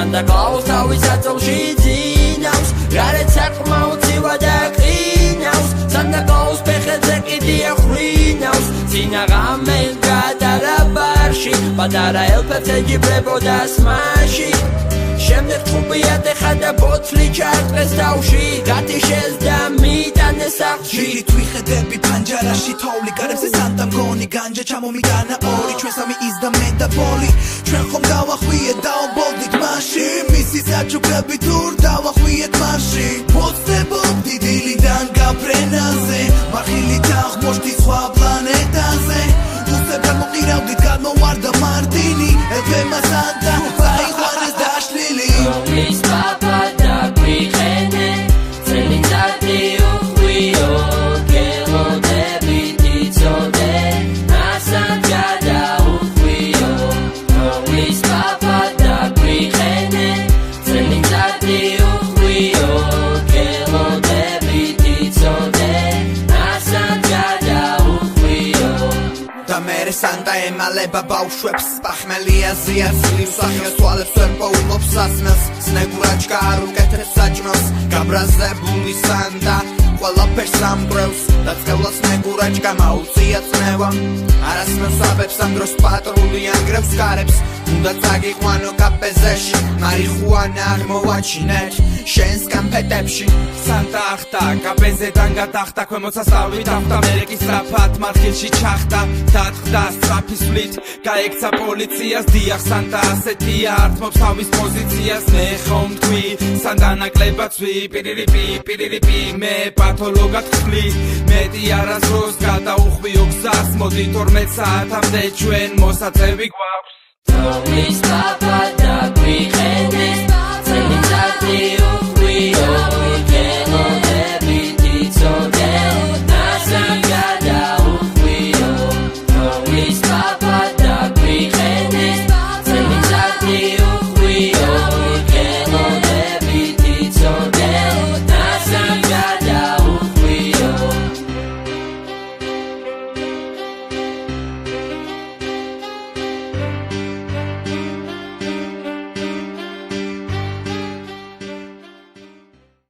Santa Claus თავის აწოლში ძინავს გარეთ საყრმა უცივა და ყინავს Santa Claus ფეხებზე კიდია ხრინავს წინაღამე გადარა ბარში პატარა ელფებს ეჯიბრებოდა სმაში შემდეგ ხუბიად ეხადა ბოთლი ჩარტყეს თავში გათიშეს და მიტანეს სახლში თვითხედები პანჯარაში თოვლი გარებზე სანტა მგონი განჯა ჩამომიტანა ორი ჩვენ სამი ის და მე და ბოლი ჩვენ ხომ დავახვიეთ დაობოდით მასში მისი საჩუქრები თურ დავახვიეთ მასში ვოცნებობ დილიდან გაფრენაზე მარხილი დაღმოშთი სხვა პლანეტაზე უსებთან მოყირავდით გადმოვარდა მარტინი ელფებმა სანტა საიყვანეს დაშლილი Რომლის პაპა დაგვიყენე წელიწადი უხვიო გელოდებით იცოდე ასად გადაუხვიო Რომლის პაპა დაგვიყენე წელიწადი უხვიო გელოდებით იცოდე ასად გადაუხვიო და მერე სანტა ემალება ბავშვებს პახმელია ზიარძლივ სახელს თვალებს ვერ პოულობს სასმელს სნეგურაჩკა არ უკეთებს საჭმელს გაბრაზებული სანტა ყველაფერს ამბრევს და წყევლას სნეგურაჩკა მაუწია წნევა არასმელს აბებს ამ დროს პატრული ანგრევს გარებს უნდა წაგიყვანო კაპეზეში მარიხუანა არ მოვაჩინეთ შენს კამფეტებში სანტა ახტა კაპეზედან გადახტა ქვემოთ სასწავლი დახტა მერეკის სწრაფად მარხილში ჩახტა დათყდა სწრაფისვლით გაექცა პოლიციას დიახ სანტა ასეთია ართმობს თავის პოზიციას მე ხომ თქვი სანტა ნაკლებად ვი პირირიპი მე პათოლოგად ხვლი მეტი არასდროს გადაუხვიო გზას მოდი 12 საათამდე ჩვენ მოსაწევი გვაქვს Რომლის პაპა